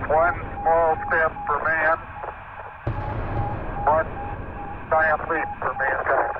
One small step for man, one giant leap for mankind.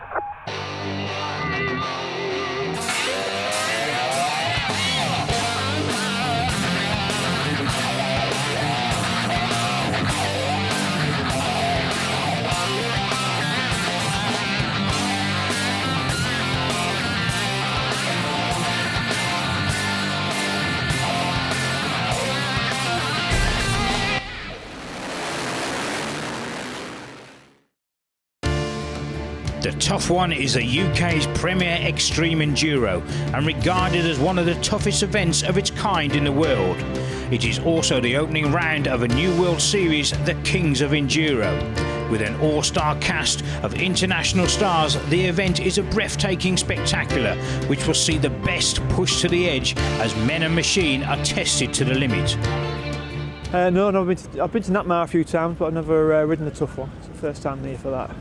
The Tough One is the UK's premier extreme enduro and regarded as one of the toughest events of its kind in the world. It is also the opening round of a new World Series, the Kings of Enduro. With an all-star cast of international stars, the event is a breathtaking spectacular which will see the best pushed to the edge as men and machine are tested to the limit. No, I've been to Knapmar a few times, but I've never ridden the Tough One. It's the first time here for that.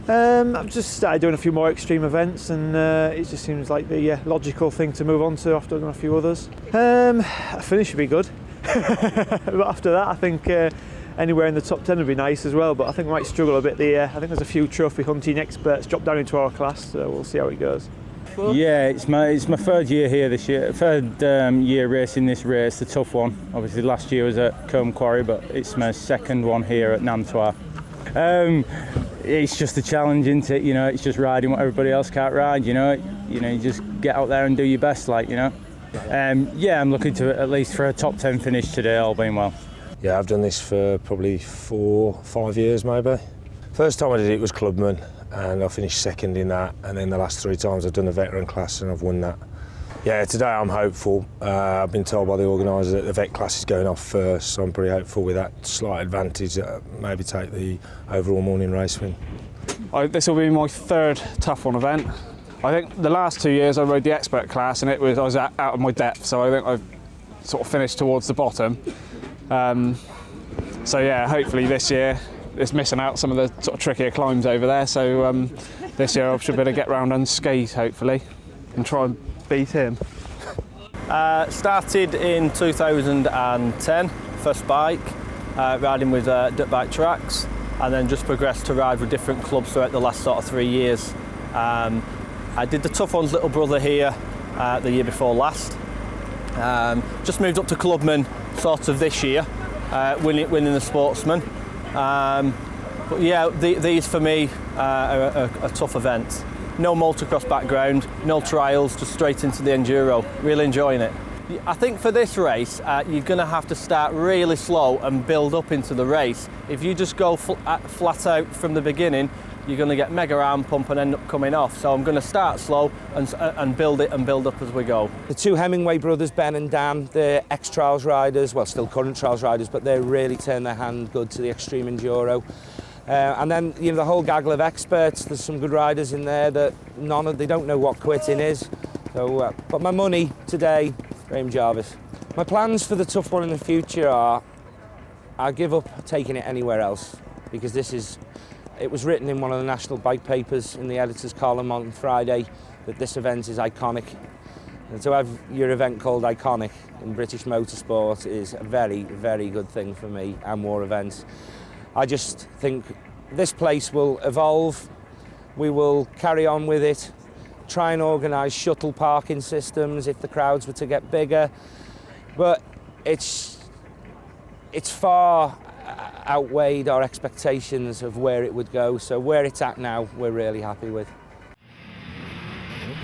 I've just started doing a few more extreme events, and it just seems like the logical thing to move on to after I've done a few others. A finish would be good, but after that I think anywhere in the top 10 would be nice as well, but I think we might struggle a bit. I think there's a few trophy hunting experts dropped down into our class, so we'll see how it goes. Yeah, it's my third year here this year, third year racing this race, the Tough One. Obviously last year was at Combe Quarry, but it's my second one here at Nantua. It's just a challenge, isn't it? You know, it's just riding what everybody else can't ride. You know, you just get out there and do your best, like, you know. Yeah, I'm looking to at least for a top 10 finish today, all being well. Yeah, I've done this for probably 4 or 5 years maybe. First time I did it was Clubman, and I finished second in that, and then the last 3 times I've done the veteran class and I've won that. Yeah, today I'm hopeful. I've been told by the organiser that the vet class is going off first, so I'm pretty hopeful with that slight advantage that maybe take the overall morning race win. This will be my third Tough One event. I think the last 2 years I rode the expert class and I was out of my depth, so I think I've sort of finished towards the bottom. So yeah, hopefully this year it's missing out some of the sort of trickier climbs over there, so this year I should be able to get round unscathed hopefully and try and beat him. Started in 2010, first bike, riding with dirt bike tracks, and then just progressed to ride with different clubs throughout the last sort of 3 years. I did the Tough One's little brother here the year before last. Just moved up to Clubman sort of this year, winning the Sportsman. But yeah, these for me are a tough event. No motocross background, no trials, just straight into the enduro. Really enjoying it. I think for this race, you're going to have to start really slow and build up into the race. If you just go flat out from the beginning, you're going to get mega arm pump and end up coming off. So I'm going to start slow and build it and build up as we go. The two Hemingway brothers, Ben and Dan, they're ex-trials riders, well, still current trials riders, but they really turned their hand good to the extreme enduro. And then, you know, the whole gaggle of experts. There's some good riders in there that they don't know what quitting is. So, but my money today, Graham Jarvis. My plans for the Tough One in the future are, I give up taking it anywhere else, because it was written in one of the national bike papers in the editor's column on Friday that this event is iconic. And to have your event called iconic in British motorsport is a very, very good thing for me and more events. I just think this place will evolve, we will carry on with it, try and organise shuttle parking systems if the crowds were to get bigger, but it's far outweighed our expectations of where it would go, so where it's at now we're really happy with.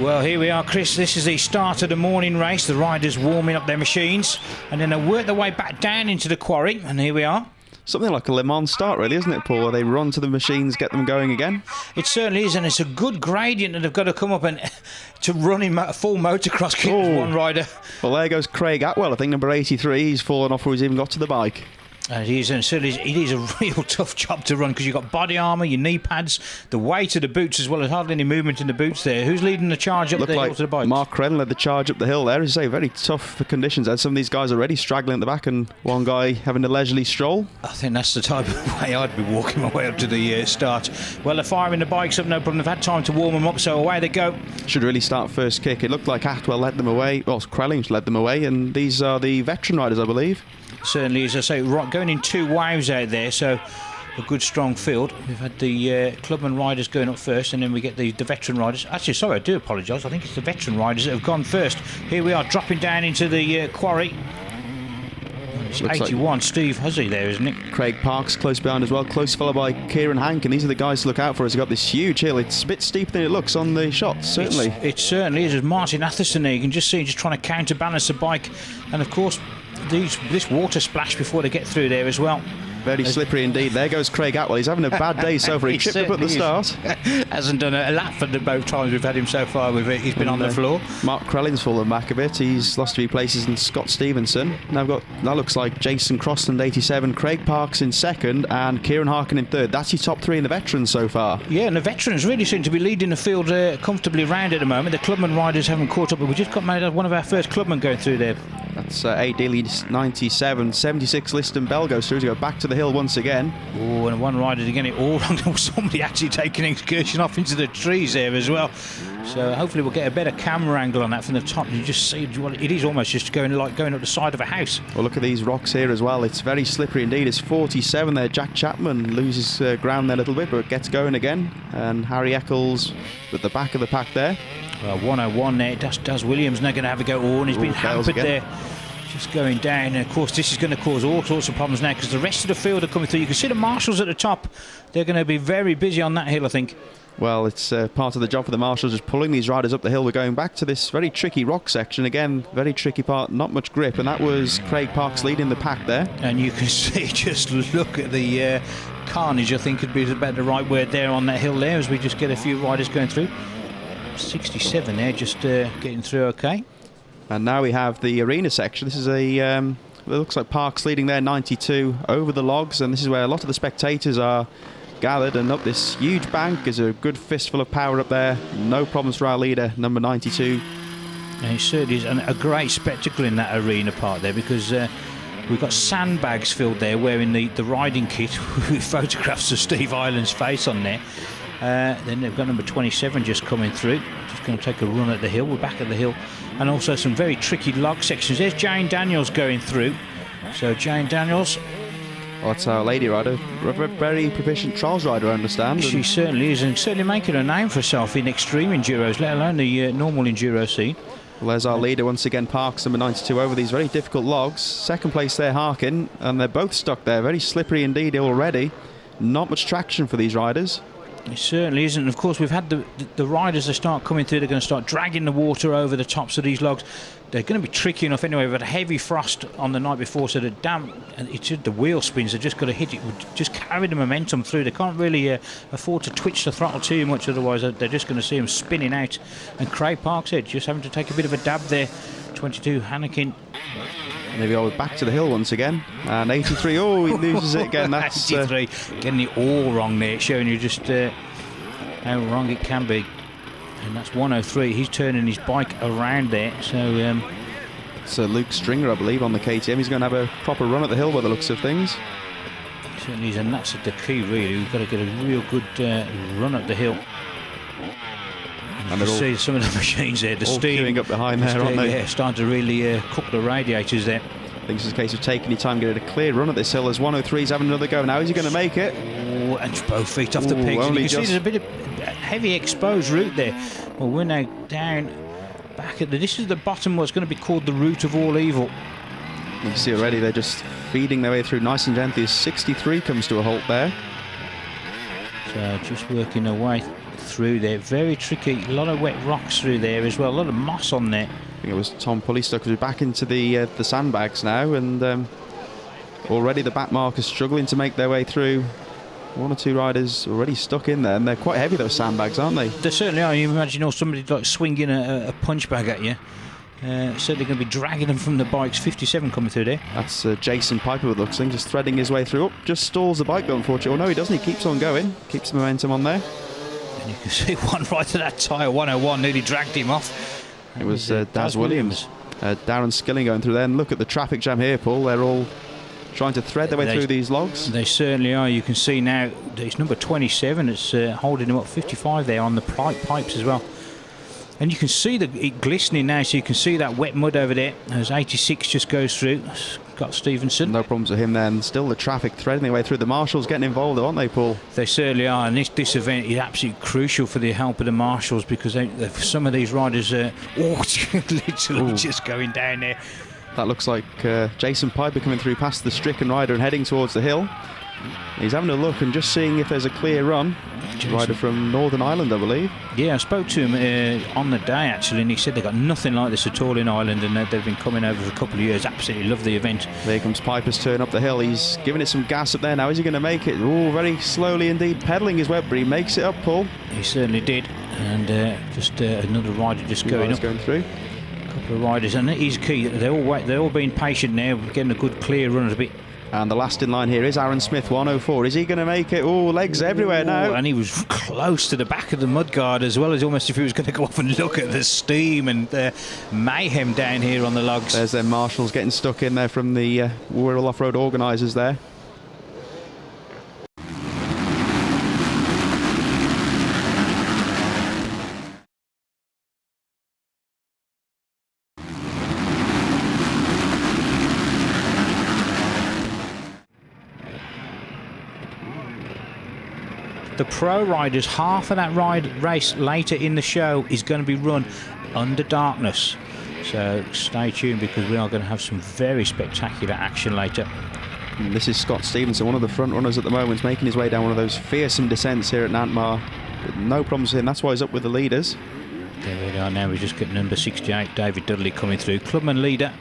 Well, here we are, Chris. This is the start of the morning race. The riders warming up their machines and then they work their way back down into the quarry, and here we are. Something like a Le Mans start, really, isn't it, Paul? Where they run to the machines, get them going again. It certainly is, and it's a good gradient that they've got to come up and to run in a full motocross kit as one rider. Well, there goes Craig Atwell, I think number 83. He's fallen off before he's even got to the bike. And it is a real tough job to run because you've got body armour, your knee pads, the weight of the boots as well as hardly any movement in the boots there. Who's leading the charge up the hill to the bike? Mark Crenn led the charge up the hill there. As you say, very tough conditions. And some of these guys already straggling at the back and one guy having a leisurely stroll. I think that's the type of way I'd be walking my way up to the start. Well, they're firing the bikes up, no problem. They've had time to warm them up, so away they go. Should really start first kick. It looked like Atwell led them away. Well, Krellings led them away, and these are the veteran riders, I believe. Certainly, as I say, right, going in 2 waves out there, so a good strong field. We've had the clubman riders going up first, and then we get the veteran riders. Actually, sorry, I do apologise. I think it's the veteran riders that have gone first. Here we are dropping down into the quarry. It's 81, like Steve Hussey there, isn't it? Craig Parks close behind as well, close followed by Kieran Hank, and these are the guys to look out for as they've got this huge hill. It's a bit steeper than it looks on the shots, certainly. It certainly is. There's Martin Atherson there, you can just see him just trying to counterbalance the bike, and of course this water splash before they get through there as well. Very slippery indeed. There goes Craig Atwell. He's having a bad day so far. He tripped up at the start. Hasn't done a lap for the both times we've had him so far. He's been on the floor. Mark Crellin's fallen back a bit. He's lost a few places, and Scott Stevenson. Now we've got, that looks like Jason Crossland 87, Craig Parks in second, and Kieran Harkin in third. That's your top 3 in the veterans so far. Yeah, and the veterans really seem to be leading the field comfortably round at the moment. The clubman riders haven't caught up, but we just got one of our first clubmen going through there. That's 8 Daly 97, 76 Liston Bell goes through to go back to the hill once again. Oh, and one rider to get it all wrong. Somebody actually taking an excursion off into the trees there as well. So hopefully we'll get a better camera angle on that from the top. You just see it is almost just going up the side of a house. Well, look at these rocks here as well. It's very slippery indeed. It's 47 there. Jack Chapman loses ground there a little bit, but gets going again. And Harry Eccles at the back of the pack there. 101 there. Daz Williams now going to have a go. Oh, and he's been hampered there. Just going down, and of course this is going to cause all sorts of problems now because the rest of the field are coming through. You can see the marshals at the top. They're going to be very busy on that hill, I think. Well, it's part of the job for the marshals, just pulling these riders up the hill. We're going back to this very tricky rock section again. Very tricky part, not much grip, and that was Craig Parks leading the pack there. And you can see, just look at the carnage, I think would be about the right word there on that hill there, as we just get a few riders going through. 67 there, just getting through okay. And now we have the arena section. This is it looks like Parks leading there, 92 over the logs, and this is where a lot of the spectators are gathered, and up this huge bank is a good fistful of power up there. No problems for our leader, number 92. And it certainly is a great spectacle in that arena part there, because we've got sandbags filled there wearing the riding kit with photographs of Steve Ireland's face on there. Then they've got number 27 just coming through, just going to take a run at the hill. We're back at the hill, and also some very tricky log sections. There's Jane Daniels going through. So Jane Daniels, that's our lady rider, very proficient trials rider, I understand. She certainly is, and certainly making a name for herself in extreme enduros, let alone the normal enduro scene. Well, there's our leader once again, Parks, number 92, over these very difficult logs. Second place there, Harkin, and they're both stuck there. Very slippery indeed already. Not much traction for these riders. It certainly isn't. And of course, we've had the riders that start coming through. They're going to start dragging the water over the tops of these logs. They're going to be tricky enough anyway. We've had a heavy frost on the night before, so the damp and it's just the wheel spins. They've just got to hit it, just carry the momentum through. They can't really afford to twitch the throttle too much, otherwise they're just going to see them spinning out. And Craig Parks here just having to take a bit of a dab there. 22 Hannekin. There we go, back to the hill once again. And 83, oh, he loses it again. That's 83, getting it all wrong there, showing you just how wrong it can be. And that's 103. He's turning his bike around there. So it's Luke Stringer, I believe, on the KTM. He's going to have a proper run at the hill by the looks of things. Certainly is, and that's the key, really. We've got to get a real good run up the hill. And you can see some of the machines there, the steam queuing up behind there, aren't they? Yeah, starting to really cook the radiators there. I think it's a case of taking your time, getting a clear run at this hill as 103's having another go. Now is he going to make it? Oh, and both feet off the peaks. And you can see there's a bit of heavy exposed route there. Well, we're now down back at this is the bottom, what's going to be called the root of all evil. You can see already they're just feeding their way through nice and gently as 63 comes to a halt there. So just working their way through there. Very tricky. A lot of wet rocks through there as well. A lot of moss on there. I think it was Tom Pulley stuck back into the sandbags now, and already the back markers struggling to make their way through. One or two riders already stuck in there, and they're quite heavy, those sandbags, aren't they? They certainly are. You imagine somebody like swinging a punch bag at you. Certainly going to be dragging them from the bikes. 57 coming through there. That's Jason Piper with looks like, just threading his way through. Just stalls the bike, unfortunately. Oh no, he doesn't. He keeps on going. Keeps the momentum on there. And you can see one right at that tyre, 101, nearly dragged him off. It was Daz Williams. Darren Skilling going through there. And look at the traffic jam here, Paul. They're all trying to thread their way through these logs. They certainly are. You can see now it's number 27 that's holding him up. 55 there on the pipes as well. And you can see it glistening now, so you can see that wet mud over there as 86 just goes through. Scott Stevenson. No problems with him then. Still the traffic threading their way through. The marshals getting involved, aren't they, Paul? They certainly are, and this event is absolutely crucial for the help of the marshals, because some of these riders are literally just going down there. That looks like Jason Piper coming through past the stricken rider and heading towards the hill. He's having a look and just seeing if there's a clear run. Rider from Northern Ireland, I believe. Yeah, I spoke to him on the day actually, and he said they got nothing like this at all in Ireland, and they've been coming over for a couple of years. Absolutely love the event. There comes Piper's turn up the hill. He's giving it some gas up there now. Is he going to make it? Oh, very slowly indeed, pedalling his way, but he makes it up, Paul. He certainly did, and just another rider just going up. Going through. A couple of riders, and it is key. They're all being patient now, getting a good clear run at a bit. And the last in line here is Aaron Smith, 104. Is he going to make it? Oh, legs everywhere now. And he was close to the back of the mudguard, as well as almost if he was going to go off and look at the steam and mayhem down here on the logs. There's their marshals getting stuck in there from the Wirral Off-Road organisers there. The pro riders, half of that race later in the show is going to be run under darkness. So stay tuned, because we are going to have some very spectacular action later. And this is Scott Stevenson, one of the front runners at the moment, making his way down one of those fearsome descents here at Nantmar. But no problems with him, that's why he's up with the leaders. There we are now, we're just getting number 68, David Dudley coming through. Clubman leader,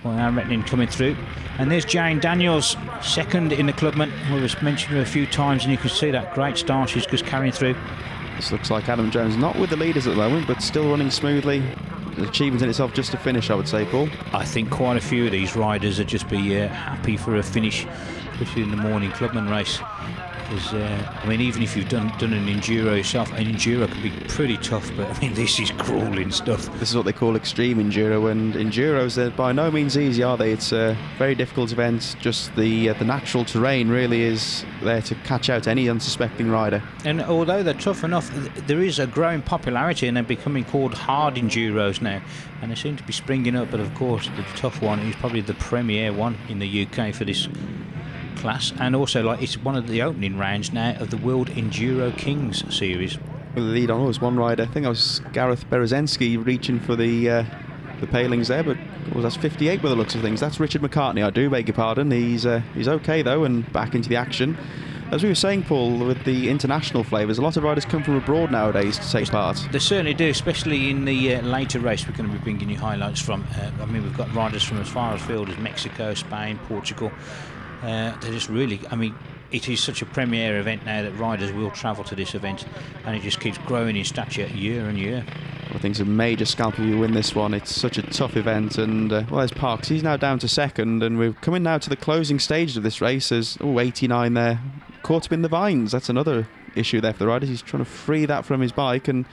Aaron Retting coming through. And there's Jane Daniels, second in the Clubman. We was mentioned her a few times, and you can see that great start she's just carrying through. This looks like Adam Jones, not with the leaders at the moment, but still running smoothly. An achievement in itself just to finish, I would say, Paul. I think quite a few of these riders would just be happy for a finish, especially in the morning Clubman race. Because, I mean, even if you've done an enduro yourself, an enduro can be pretty tough, but I mean, this is grueling stuff. This is what they call extreme enduro, and enduros, they're by no means easy, are they? It's a very difficult event. Just the natural terrain really is there to catch out any unsuspecting rider. And although they're tough enough, there is a growing popularity, and they're becoming called hard enduros now, and they seem to be springing up. But of course, the tough one is probably the premier one in the UK for this class, and also like it's one of the opening rounds now of the World Enduro Kings series. Well, the lead on was one rider, I think that was Gareth Berezensky, reaching for the palings there, but that's 58 by the looks of things. That's Richard McCartney, I do beg your pardon. He's okay though, and back into the action. As we were saying, Paul, with the international flavours, a lot of riders come from abroad nowadays to take part. They certainly do, especially in the later race we're going to be bringing you highlights from. I mean, we've got riders from as far afield as Mexico, Spain, Portugal. They're just really, I mean, it is such a premier event now that riders will travel to this event, and it just keeps growing in stature year on year. I think it's a major scalp if you win this one. It's such a tough event, and well, there's Parks. He's now down to second, and we're coming now to the closing stage of this race. There's 89 there, caught up in the vines. That's another issue there for the riders. He's trying to free that from his bike, and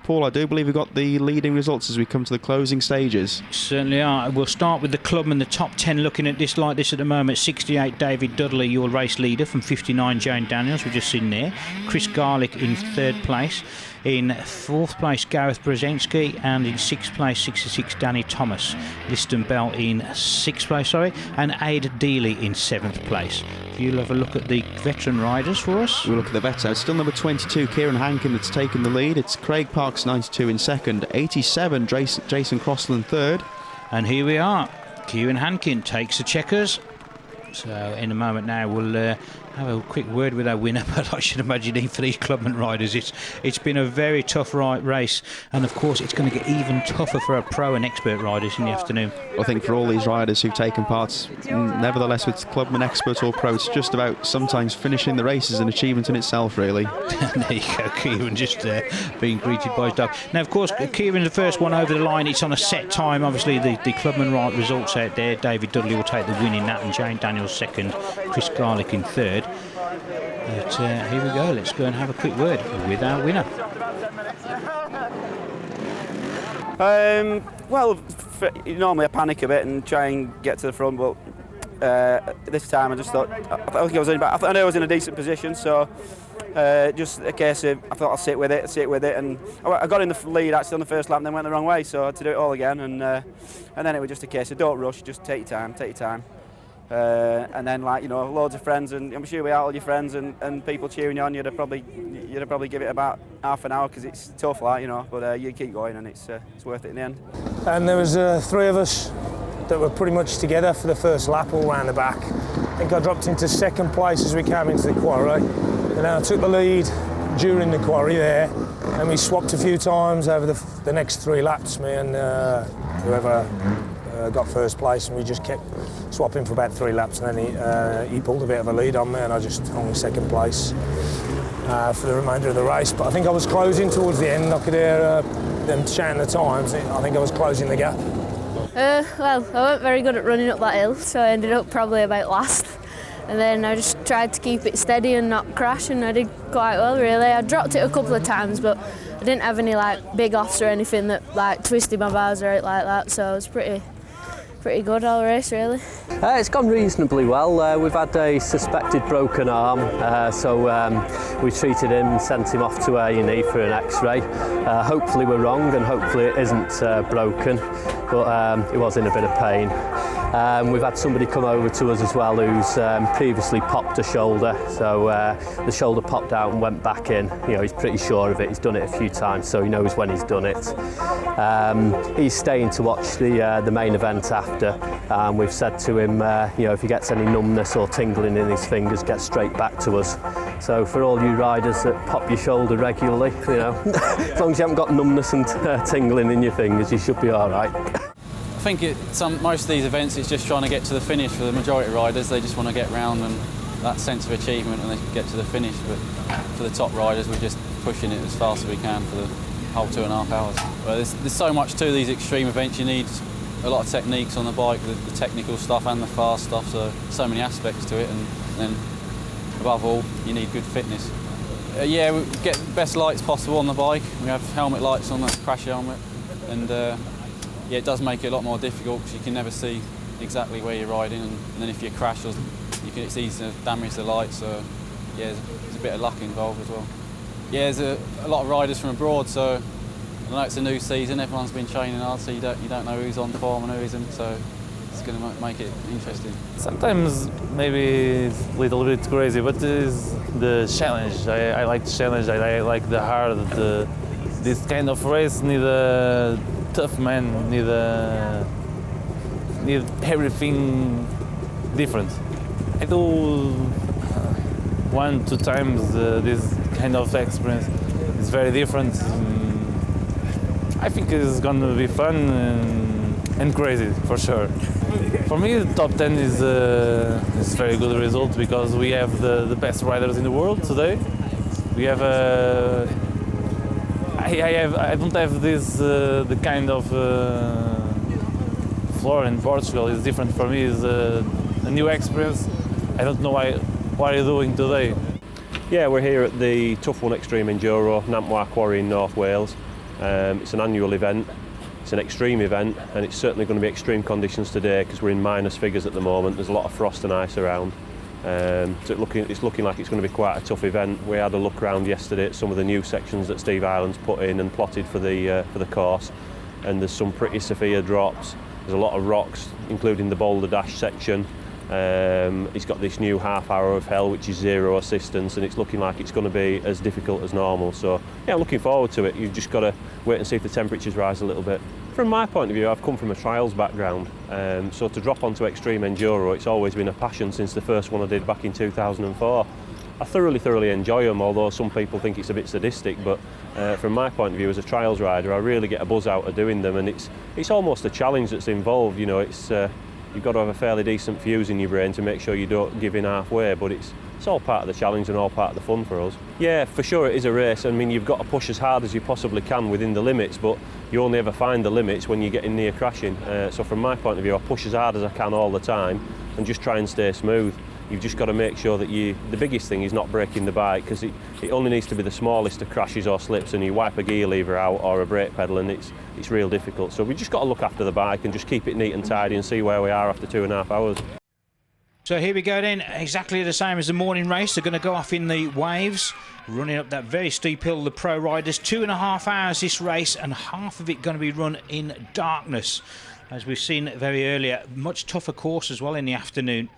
Paul, I do believe we've got the leading results as we come to the closing stages. Certainly are. We'll start with the Clubman, the top 10 looking at this like this at the moment. 68, David Dudley, your race leader. From 59, Jane Daniels, we've just seen there. Chris Garlick in third place. In fourth place, Gareth Brzezinski, and in sixth place, 66, Danny Thomas. Liston Bell in sixth place, and Aid Dealey in seventh place. If you'll have a look at the veteran riders for us. We'll look at the vets now. It's still number 22, Kieran Hankin, that's taken the lead. It's Craig Parks, 92 in second. 87, Jason Crossland third. And here we are. Kieran Hankin takes the checkers. So in a moment now we'll have a quick word with our winner, but I should imagine for these Clubman riders it's been a very tough race, and of course it's going to get even tougher for our pro and expert riders in the afternoon. I think for all these riders who've taken part, nevertheless with Clubman expert or pro, it's just about sometimes finishing the race is an achievement in itself, really. There you go, Kieran just being greeted by his dog. Now of course Kieran's the first one over the line. It's on a set time. Obviously the Clubman results out there. David Dudley will take the win in that, and Jane Daniels second, Chris Garlick in third. But here we go, let's go and have a quick word with our winner. Well, normally I panic a bit and try and get to the front, but this time I just thought, I know I was in a decent position, so just a case of, I thought I'll sit with it, and I got in the lead actually on the first lap and then went the wrong way, so I had to do it all again, and then it was just a case of don't rush, just take your time. And then, like, you know, loads of friends, and I'm sure we are all your friends and people cheering you on. You'd have probably give it about half an hour because it's tough, like, you know. But you keep going, and it's worth it in the end. And there was 3 of us that were pretty much together for the first lap all round the back. I think I dropped into 2nd place as we came into the quarry, and then I took the lead during the quarry there, and we swapped a few times over the next 3 laps, me and whoever got first place, and we just kept swapping for about 3 laps, and then he pulled a bit of a lead on me, and I just hung in 2nd place for the remainder of the race. But I think I was closing towards the end. I could hear them shouting the times. I think I was closing the gap. Well, I weren't very good at running up that hill, so I ended up probably about last. And then I just tried to keep it steady and not crash, and I did quite well, really. I dropped it a couple of times, but I didn't have any like big offs or anything that like twisted my bars or anything like that, so it was pretty good all race, really. It's gone reasonably well. We've had a suspected broken arm, so we treated him and sent him off to A&E for an X-ray. Hopefully we're wrong, and hopefully it isn't broken, but he was in a bit of pain. We've had somebody come over to us as well who's previously popped a shoulder, so the shoulder popped out and went back in. You know, he's pretty sure of it. He's done it a few times, so he knows when he's done it. He's staying to watch the main event after. We've said to him, you know, if he gets any numbness or tingling in his fingers, get straight back to us. So for all you riders that pop your shoulder regularly, you know, as long as you haven't got numbness and tingling in your fingers, you should be all right. I think most of these events it's just trying to get to the finish for the majority of riders. They just want to get round and that sense of achievement and they get to the finish. But for the top riders, we're just pushing it as fast as we can for the whole 2.5 hours. Well, there's so much to these extreme events. You need a lot of techniques on the bike, the technical stuff and the fast stuff. So many aspects to it, and then above all, you need good fitness. Yeah, we get the best lights possible on the bike. We have helmet lights on the crash helmet, and yeah, it does make it a lot more difficult because you can never see exactly where you're riding, and then if you crash, it's easy to damage the lights. So yeah, there's a bit of luck involved as well. Yeah, there's a lot of riders from abroad, so I know it's a new season. Everyone's been training hard, so you don't know who's on form and who isn't. So it's going to make it interesting. Sometimes maybe it's a little bit crazy, but it's the challenge. I like the challenge. I like the hard. This kind of race need a tough man. Need everything different. I do 1-2 times this kind of experience. It's very different. I think it's going to be fun and crazy for sure. For me, the top 10 is a very good result because we have the best riders in the world today. We have I don't have this the kind of floor in Portugal. It's different for me. It's a new experience. I don't know what are you doing today. Yeah, we're here at the Tough One Extreme Enduro, Nampwar Quarry in North Wales. It's an annual event, it's an extreme event, and it's certainly going to be extreme conditions today because we're in minus figures at the moment. There's a lot of frost and ice around. So it's looking like it's going to be quite a tough event. We had a look around yesterday at some of the new sections that Steve Ireland's put in and plotted for the course, and there's some pretty severe drops. There's a lot of rocks, including the Boulder Dash section. He's got this new half hour of hell, which is zero assistance, and it's looking like it's going to be as difficult as normal. So yeah, I'm looking forward to it. You've just got to wait and see if the temperatures rise a little bit. From my point of view, I've come from a trials background, so to drop onto extreme enduro, it's always been a passion since the first one I did back in 2004. I thoroughly enjoy them, although some people think it's a bit sadistic, but from my point of view as a trials rider, I really get a buzz out of doing them, and it's almost a challenge that's involved. You know, it's you've got to have a fairly decent fuse in your brain to make sure you don't give in halfway, but it's all part of the challenge and all part of the fun for us. Yeah, for sure it is a race. I mean, you've got to push as hard as you possibly can within the limits, but you only ever find the limits when you're getting near crashing. So from my point of view, I push as hard as I can all the time and just try and stay smooth. You've just got to make sure that the biggest thing is not breaking the bike, because it only needs to be the smallest of crashes or slips, and you wipe a gear lever out or a brake pedal and it's real difficult. So we just got to look after the bike and just keep it neat and tidy and see where we are after 2.5 hours. So here we go then, exactly the same as the morning race. They're going to go off in the waves, running up that very steep hill, the pro riders. 2.5 hours this race, and half of it going to be run in darkness. as we've seen very earlier. Much tougher course as well in the afternoon.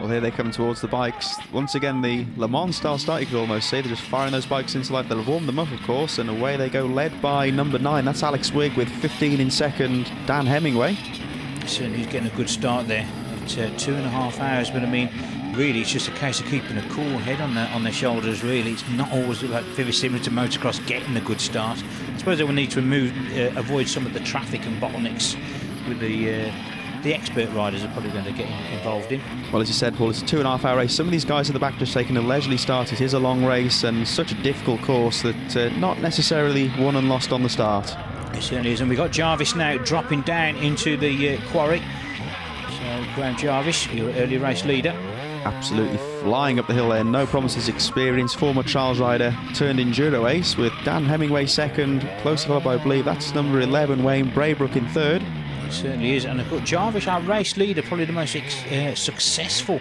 Well, here they come towards the bikes. Once again, the Le Mans style start, you could almost say. They're just firing those bikes into life. They'll warm them up, of course, and away they go, led by number 9. That's Alex Wigg with 15 in second, Dan Hemingway. Certainly he's getting a good start there at 2.5 hours, but I mean, really it's just a case of keeping a cool head on their shoulders, really. It's not always like very similar to motocross, getting a good start. I suppose they will need to avoid some of the traffic and bottlenecks with the expert riders are probably going to get involved in. Well, as you said, Paul, it's a 2.5 hour race. Some of these guys at the back just taking a leisurely start. It is a long race and such a difficult course that not necessarily won and lost on the start. It certainly is, and we've got Jarvis now dropping down into the quarry. So Graham Jarvis, your early race leader. Absolutely flying up the hill there, no problems. His experience, former trials rider turned enduro ace, with Dan Hemingway second, closely followed by, I believe that's number 11, Wayne Braybrook in third. It certainly is, and I've got Jarvis, our race leader, probably the most successful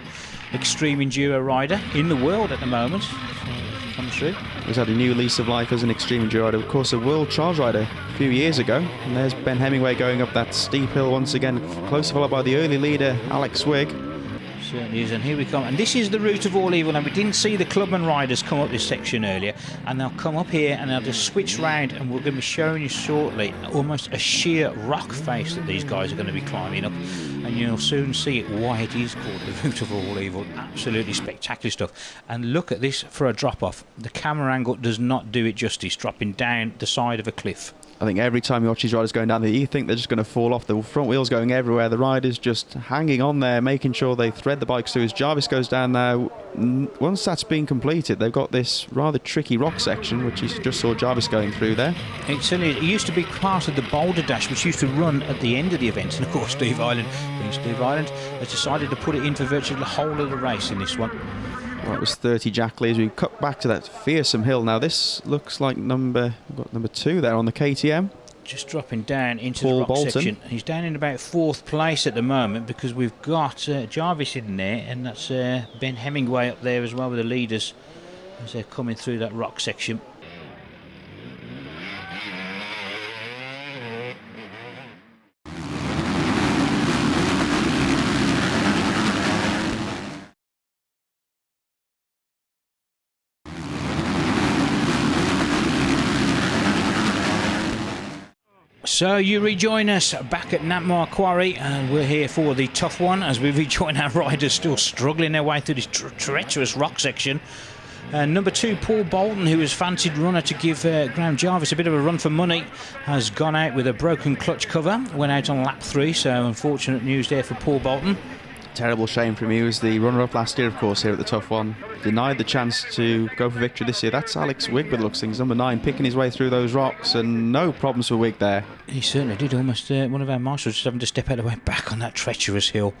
extreme enduro rider in the world at the moment. Comes through. He's had a new lease of life as an extreme enduro rider, of course a world trials rider a few years ago. And there's Ben Hemingway going up that steep hill once again, closely followed by the early leader Alex Wigg. Certainly is, and here we come, and this is the route of all evil. Now, we didn't see the clubman riders come up this section earlier, and they'll come up here and they'll just switch round, and we're going to be showing you shortly almost a sheer rock face that these guys are going to be climbing up, and you'll soon see it, why it is called the route of all evil. Absolutely spectacular stuff. And look at this for a drop off. The camera angle does not do it justice, dropping down the side of a cliff. I think every time you watch these riders going down there, you think they're just going to fall off. The front wheels going everywhere. The riders just hanging on there, making sure they thread the bikes through. As Jarvis goes down now, once that's been completed, they've got this rather tricky rock section, which you just saw Jarvis going through there. It used to be part of the Boulder Dash, which used to run at the end of the event. And of course, Steve Ireland has decided to put it in for virtually the whole of the race in this one. Well, it was 30 Jack Lee as we cut back to that fearsome hill. Now this looks like number 2 there on the KTM. Just dropping down into Paul the rock Bolton. section. He's down in about 4th place at the moment because we've got Jarvis in there, and that's Ben Hemingway up there as well with the leaders as they're coming through that rock section. So you rejoin us back at Nampmar Quarry, and we're here for the tough one as we rejoin our riders still struggling their way through this treacherous rock section. Number 2, Paul Bolton, who was fancied runner to give Graham Jarvis a bit of a run for money, has gone out with a broken clutch cover, went out on lap 3, so unfortunate news there for Paul Bolton. Terrible shame from you. He was the runner-up last year, of course, here at the Tough One. Denied the chance to go for victory this year. That's Alex Wigg, by the looks of things, number 9, picking his way through those rocks, and no problems for Wigg there. He certainly did. Almost one of our marshals just having to step out of the way back on that treacherous hill.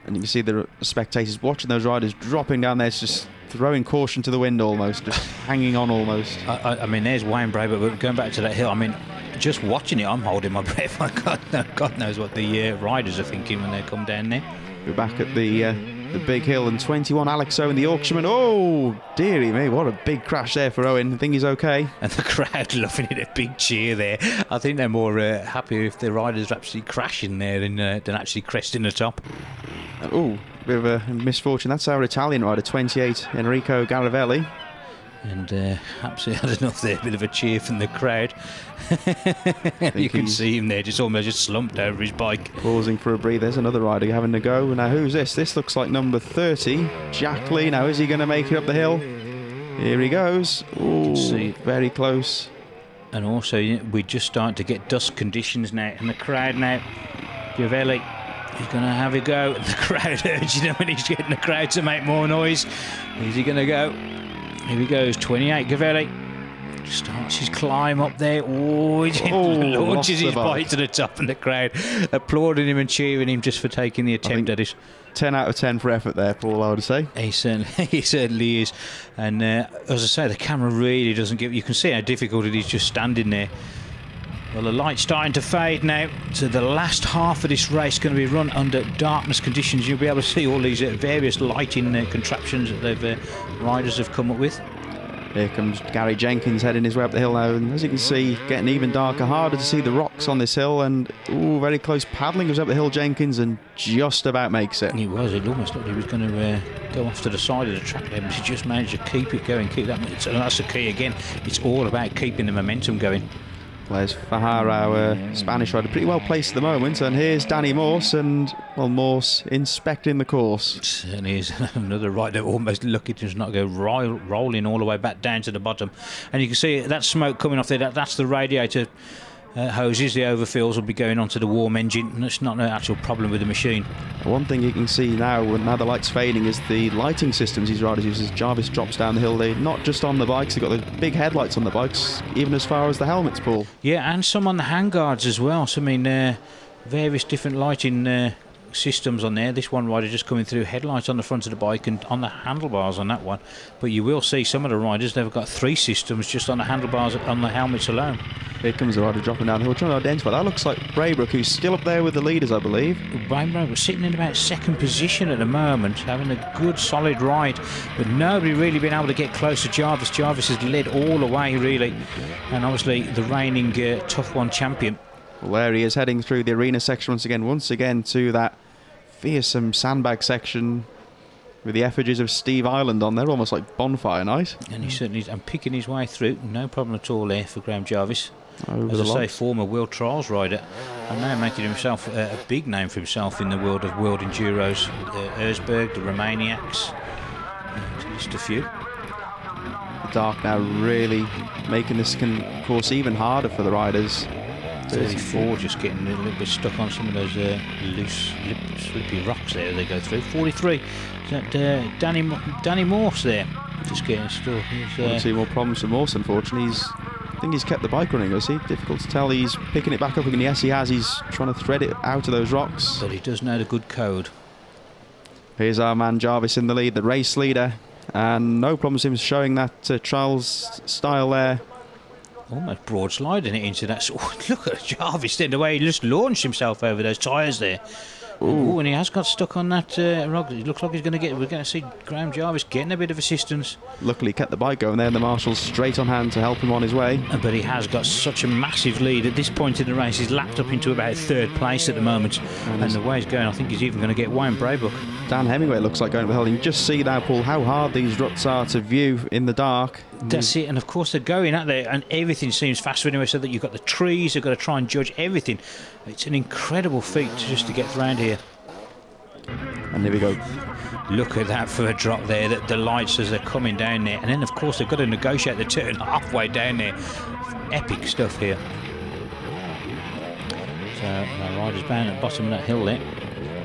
And you can see the spectators watching those riders dropping down there, just throwing caution to the wind almost, just hanging on almost. I mean, there's Wayne Braybrook, but going back to that hill, I mean, just watching it, I'm holding my breath. God knows what the riders are thinking when they come down there. We're back at the big hill, and 21 Alex Owen, the Yorkshireman. Oh, dearie me, what a big crash there for Owen. I think he's okay. And the crowd loving it, a big cheer there. I think they're more happy if the riders are actually crashing there than actually cresting the top. Oh, bit of a misfortune. That's our Italian rider, 28, Enrico Garavelli. And absolutely had enough there, a bit of a cheer from the crowd. You can see him there, almost slumped over his bike. Pausing for a breather. There's another rider having a go. Now, who's this? This looks like number 30, Jack Lee. Now, is he going to make it up the hill? Here he goes. Oh, very close. And also, we're just starting to get dust conditions now. And the crowd now, Gavelli, he's going to have a go. And the crowd urging him, and he's getting the crowd to make more noise. Is he going to go? Here he goes, 28 Gavelli. Starts his climb up there. Oh, he launches his bike to the top, and the crowd applauding him and cheering him just for taking the attempt at it. 10 out of 10 for effort there, Paul, I would say. He certainly is. And as I say, the camera really doesn't give... You can see how difficult it is just standing there. Well, the light's starting to fade now. So the last half of this race is going to be run under darkness conditions. You'll be able to see all these various lighting contraptions that the riders have come up with. Here comes Gary Jenkins heading his way up the hill now, and as you can see, getting even darker, harder to see the rocks on this hill, and ooh, very close paddling goes up the hill, Jenkins, and just about makes it. It almost looked he was going to go off to the side of the track there, but he just managed to keep it going, keep that. And that's the key again. It's all about keeping the momentum going. There's Fahar, our Spanish rider, pretty well placed at the moment, and here's Danny Morse, and well, Morse inspecting the course. Certainly is another rider almost lucky to not go rolling all the way back down to the bottom. And you can see that smoke coming off there, that's the radiator hoses. The overfills will be going onto the warm engine, and it's not an actual problem with the machine. One thing you can see now the light's fading is the lighting systems these riders use as Jarvis drops down the hill. They're not just on the bikes, they've got the big headlights on the bikes, even as far as the helmets, Paul. Yeah, and some on the handguards as well. So I mean, various different lighting systems on there. This one rider just coming through, headlights on the front of the bike and on the handlebars on that one. But you will see some of the riders, they've got 3 systems just on the handlebars, on the helmets alone. Here comes the rider dropping down the hill, trying to identify. That looks like Braybrook, who's still up there with the leaders, I believe. Braybrook sitting in about 2nd position at the moment, having a good solid ride, but nobody really been able to get close to Jarvis. Jarvis has led all the way really, and obviously the reigning Tough One champion. Well, there he is, heading through the arena section once again to that fearsome sandbag section with the effigies of Steve Island on there, almost like bonfire night. And he certainly is, and picking his way through, no problem at all there for Graham Jarvis. Over As I say, former World Trials rider, and now making himself a big name for himself in the world of World Enduros. Erzberg, the Romaniacs, just a few. The dark now really making this course even harder for the riders. 34 just getting a little bit stuck on some of those loose, slippy rocks there they go through. 43, is that Danny Morse there, just getting stuck. Won't see more problems for Morse, unfortunately. I think he's kept the bike running, has he? Difficult to tell. He's picking it back up again. Yes, he has. He's trying to thread it out of those rocks. But he does know the good code. Here's our man Jarvis in the lead, the race leader. And no problems him showing that trials style there. Almost broad sliding it into that. Look at Jarvis then, the way he just launched himself over those tyres there. Ooh, and he has got stuck on that rock. It looks like we're going to see Graham Jarvis getting a bit of assistance. Luckily kept the bike going there, and the marshals straight on hand to help him on his way. But he has got such a massive lead at this point in the race. He's lapped up into about 3rd place at the moment, and the way he's going, I think he's even going to get Wayne Braybrook. Dan Hemingway looks like going to the hill. You just see now, Paul, how hard these ruts are to view in the dark. That's it, and of course they're going out there, and everything seems faster anyway, so that you've got the trees, you've got to try and judge everything. It's an incredible feat just to get around here. And there we go. Look at that for a drop there, the lights as they're coming down there, and then of course they've got to negotiate the turn halfway down there. Epic stuff here. So the rider's down at the bottom of that hill there.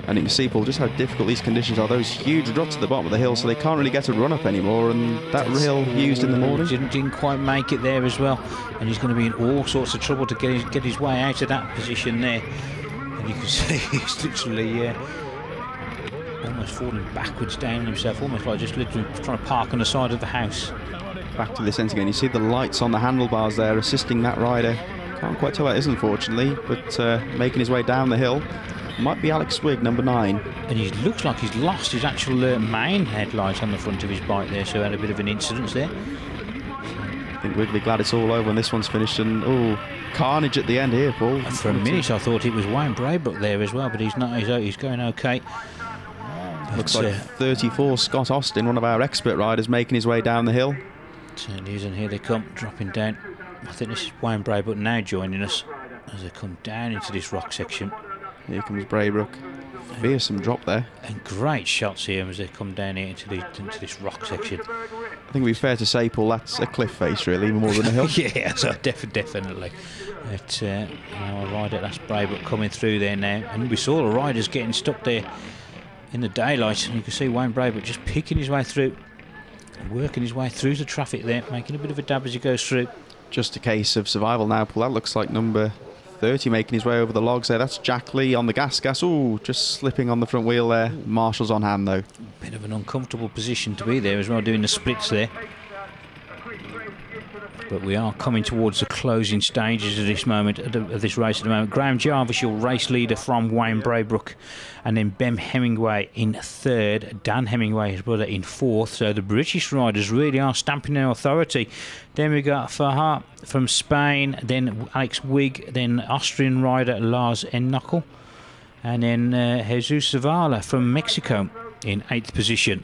And you can see, Paul, just how difficult these conditions are. Those huge ruts at the bottom of the hill, so they can't really get a run up anymore, and that hill used in the morning didn't quite make it there as well, and he's going to be in all sorts of trouble to get his way out of that position there. And you can see he's literally almost falling backwards down himself, almost like just literally trying to park on the side of the house. Back to this end again. You see the lights on the handlebars there assisting that rider. Can't quite tell that is, unfortunately, but making his way down the hill might be Alex Swig, number 9. And he looks like he's lost his actual main headlight on the front of his bike there, so had a bit of an incident there. I think we'd be glad it's all over when this one's finished, and carnage at the end here, Paul. And for a minute I thought it was Wayne Braybrook there as well, but he's not. He's going okay. Looks like 34 Scott Austin, one of our expert riders, making his way down the hill. Certainly is, and here they come, dropping down. I think this is Wayne Braybrook now joining us as they come down into this rock section. Here comes Braybrook. Fearsome drop there. And great shots here as they come down here into this rock section. I think it'd be fair to say, Paul, that's a cliff face, really, even more than a hill. Yeah, so definitely. But our rider, that's Braybrook coming through there now. And we saw the riders getting stuck there in the daylight, and you can see Wayne Braybrook just picking his way through, working his way through the traffic there, making a bit of a dab as he goes through. Just a case of survival now, Paul. That looks like number 30 making his way over the logs there. That's Jack Lee on the gas. Ooh, just slipping on the front wheel there. Marshall's on hand though. Bit of an uncomfortable position to be there as well, doing the splits there. But we are coming towards the closing stages of this moment, of this race at the moment. Graham Jarvis, your race leader from Wayne Braybrook, and then Ben Hemingway in third, Dan Hemingway, his brother, in fourth. So the British riders really are stamping their authority. Then we got Farhat from Spain, then Alex Wigg, then Austrian rider Lars Ennockel, and then Jesus Zavala from Mexico in 8th position.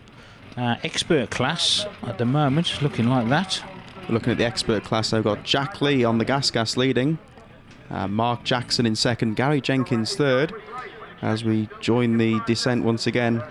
Expert class at the moment, looking like that. Looking at the expert class, I've got Jack Lee on the gas leading, Mark Jackson in second, Gary Jenkins third, as we join the descent once again.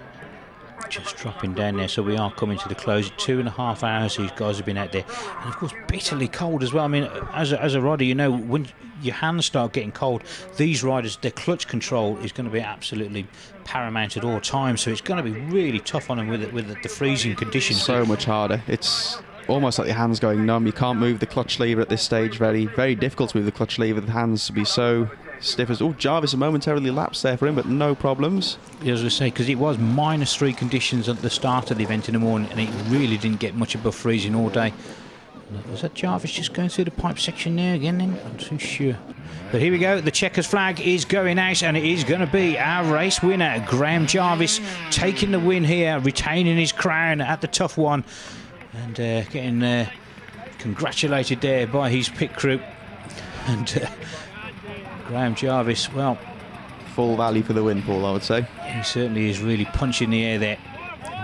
Just dropping down there, so we are coming to the close. 2.5 hours these guys have been out there, and of course bitterly cold as well. I mean, as a rider, you know, when your hands start getting cold, these riders, their clutch control is going to be absolutely paramount at all times, so it's going to be really tough on them with the freezing conditions. So much harder. It's almost like your hands going numb. You can't move the clutch lever at this stage. Very, very difficult to move the clutch lever. The hands to be so stiff as... Oh, Jarvis momentarily lapsed there for him, but no problems. Yeah, as I say, because it was -3 conditions at the start of the event in the morning, and it really didn't get much above freezing all day. Was that Jarvis just going through the pipe section there again then? I'm not too sure. But here we go, the checkers flag is going out, and it is going to be our race winner, Graham Jarvis, taking the win here, retaining his crown at the Tough One, and getting congratulated there by his pit crew. And Graham Jarvis, well, full value for the win, Paul, I would say. He certainly is really punching the air there.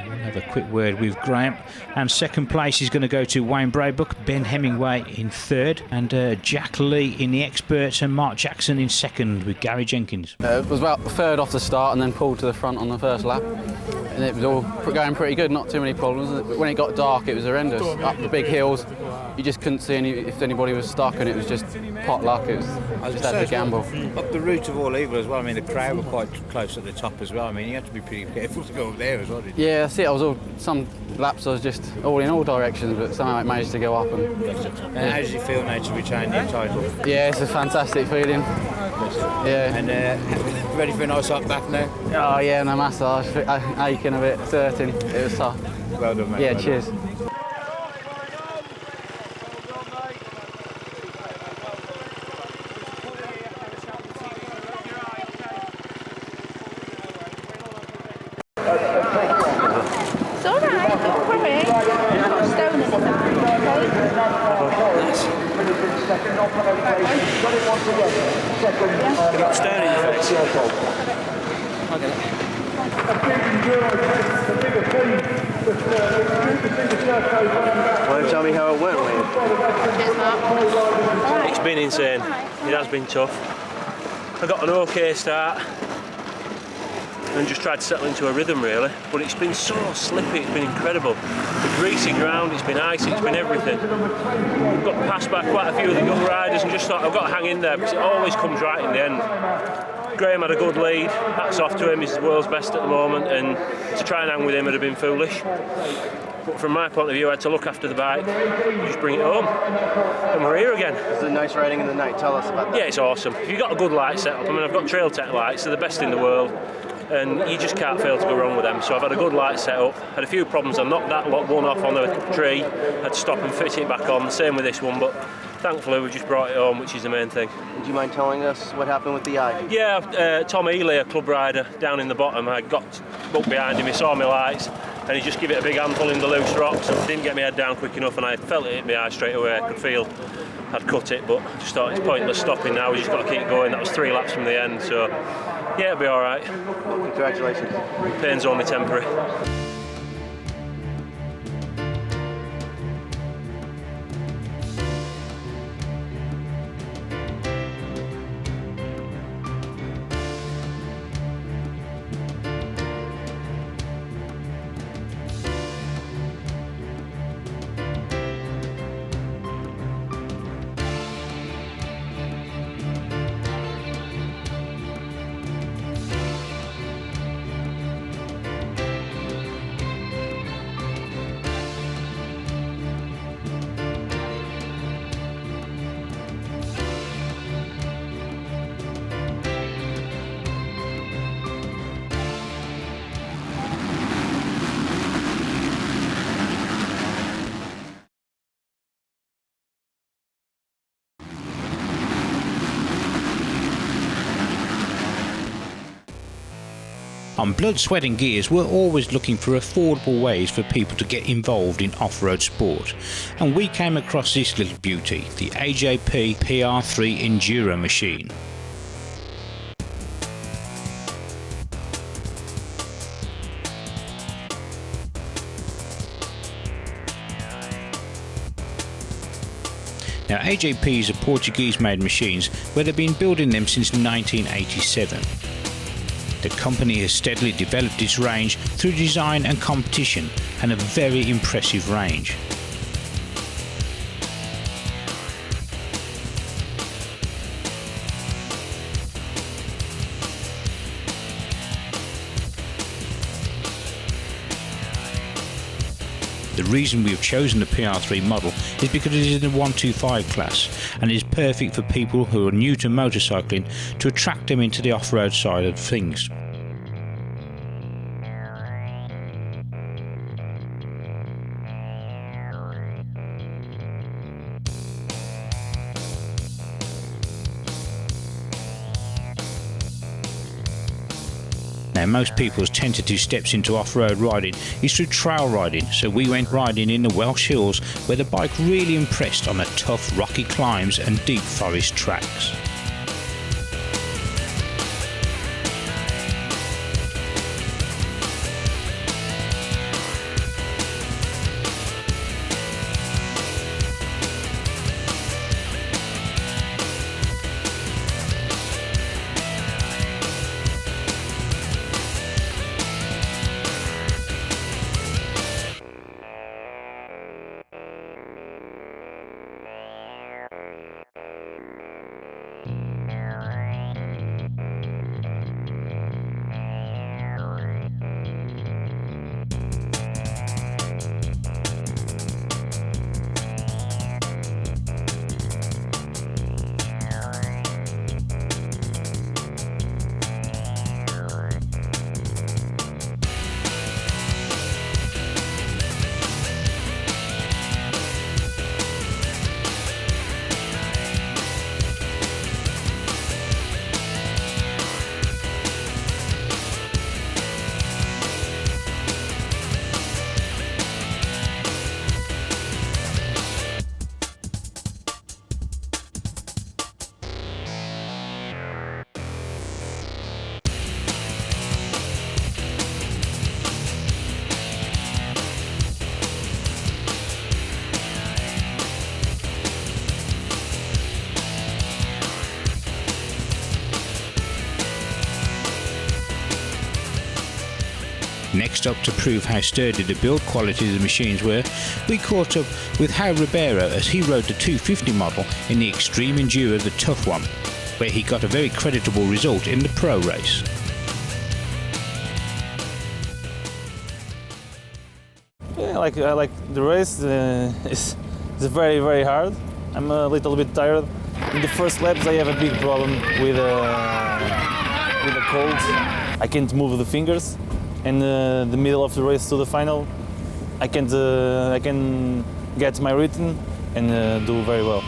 We'll have a quick word with Graham. And second place is going to go to Wayne Braybrook, Ben Hemingway in third, and Jack Lee in the experts, and Mark Jackson in second with Gary Jenkins. It was about third off the start and then pulled to the front on the first lap. And it was all going pretty good, not too many problems. But when it got dark, it was horrendous. Up the big hills, you just couldn't see if anybody was stuck, and it was just pot luck. It was just had to gamble. Up the route of all evil as well. I mean, the crowd were quite close at the top as well. I mean, you had to be pretty careful to go up there as well, didn't you? Yeah, that's it. Some laps I was just all in all directions, but somehow it managed to go up. And how does it feel now to retain the title? Yeah, it's a fantastic feeling. Yeah. And ready for a nice hot bath now? Oh yeah, no matter. I was aching a bit, hurting. It was tough. Well done, mate. Yeah, well cheers. Done. It's all right, don't worry. I've got a stone in the Got a stone in your face? I'll get it. Want to tell me how it went, Wayne? It's been insane. It has been tough. I got an okay start and just tried to settle into a rhythm really, but it's been so slippy, it's been incredible. The greasy ground, it's been icy, it's been everything. Got passed by quite a few of the young riders and just thought I've got to hang in there because it always comes right in the end. Graham had a good lead, hats off to him, he's the world's best at the moment, and to try and hang with him would have been foolish. But from my point of view, I had to look after the bike, just bring it home, and we're here again. It's a nice riding in the night, tell us about that. Yeah, it's awesome. If you've got a good light setup, I mean, I've got Trail Tech lights, they're the best in the world, and you just can't fail to go wrong with them. So I've had a good light setup, had a few problems, I knocked that one off on a tree, had to stop and fit it back on, same with this one, but thankfully we just brought it home, which is the main thing. Do you mind telling us what happened with the eye? Yeah, Tom Ely, a club rider down in the bottom, I got up behind him, he saw my lights, and he just gave it a big handful in the loose rocks, and didn't get my head down quick enough, and I felt it hit my eye straight away. I could feel I'd cut it, but I just thought it's pointless stopping now, we just got to keep going. That was 3 laps from the end, so yeah, it'll be all right. Well, congratulations. Pain's only temporary. On Blood, Sweat and Gears, we're always looking for affordable ways for people to get involved in off-road sport, and we came across this little beauty, the AJP PR3 Enduro machine. Now, AJPs are Portuguese-made machines where they've been building them since 1987. The company has steadily developed its range through design and competition, and a very impressive range. The reason we have chosen the PR3 model is because it is in the 125 class and is perfect for people who are new to motorcycling to attract them into the off-road side of things. Now, most people's tentative steps into off-road riding is through trail riding, so we went riding in the Welsh Hills where the bike really impressed on the tough rocky climbs and deep forest tracks. Next up, to prove how sturdy the build quality of the machines were, we caught up with João Ribeiro as he rode the 250 model in the Extreme Enduro, the Tough One, where he got a very creditable result in the pro race. Yeah, I like the race. It's very, very hard. I'm a little bit tired. In the first laps, I have a big problem with the cold. I can't move the fingers. And the middle of the race to the final, I can get my rhythm and do very well.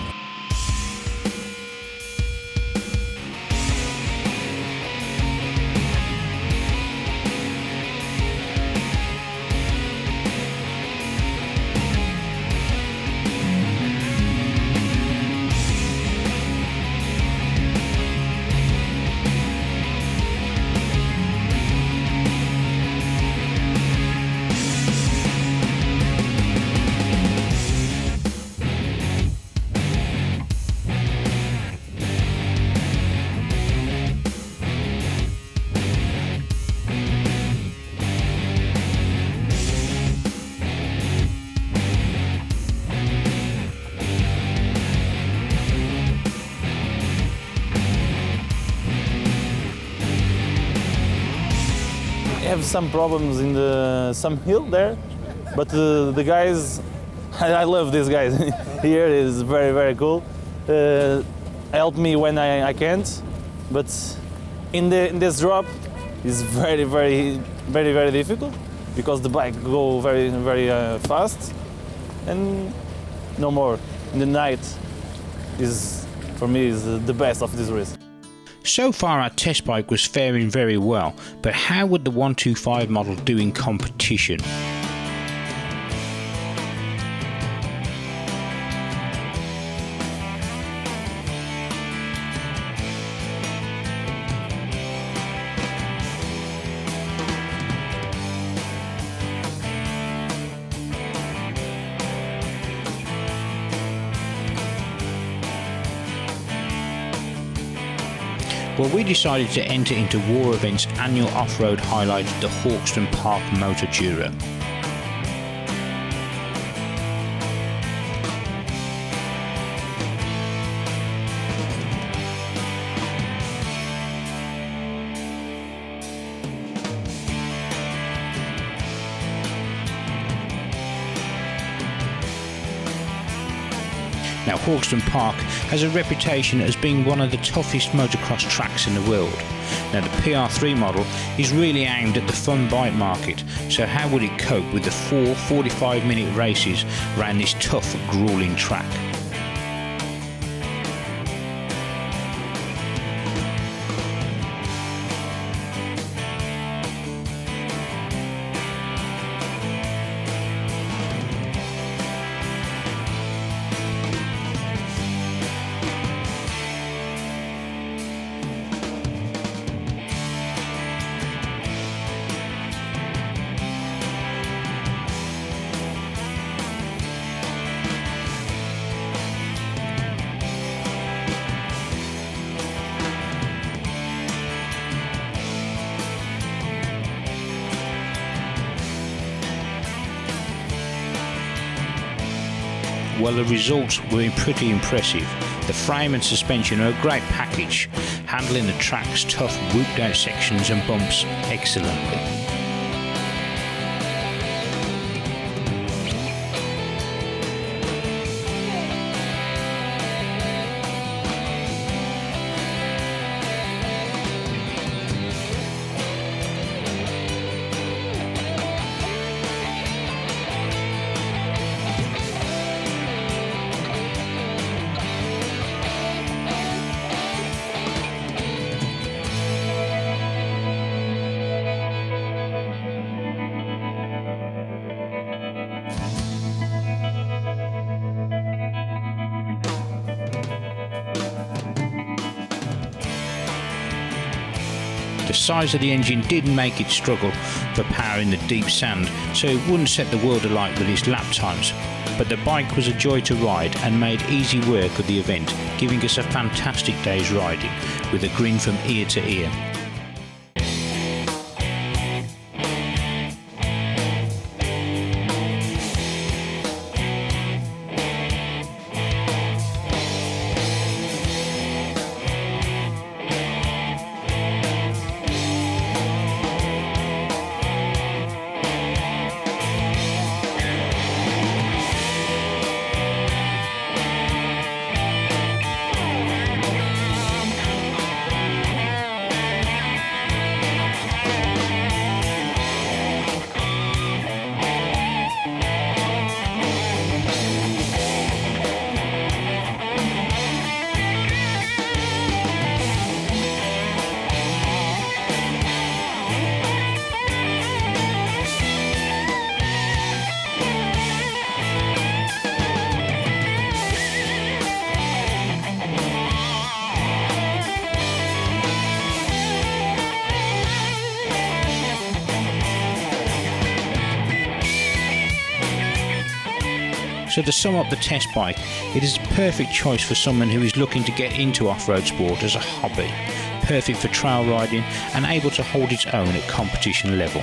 I have some problems in some hill there, but the guys, I love these guys here. Is very, very cool. Help me when I can't, but in this drop is very, very, very, very difficult because the bike go very, very fast, and no more. In the night is, for me, is the best of this race. So far our test bike was faring very well, but how would the 125 model do in competition? Well, we decided to enter into War Events' annual off-road highlight, the Hawkston Park Motor Enduro. Now, Hawkston Park has a reputation as being one of the toughest motocross tracks in the world. Now, the PR3 model is really aimed at the fun bike market, so how would it cope with the 4 45-minute races around this tough, grueling track? Well, the results were pretty impressive. The frame and suspension are a great package, handling the track's tough whooped out sections and bumps excellently. The size of the engine didn't make it struggle for power in the deep sand, so it wouldn't set the world alight with its lap times. But the bike was a joy to ride and made easy work of the event, giving us a fantastic day's riding, with a grin from ear to ear. So to sum up the test bike, it is a perfect choice for someone who is looking to get into off-road sport as a hobby, perfect for trail riding and able to hold its own at competition level.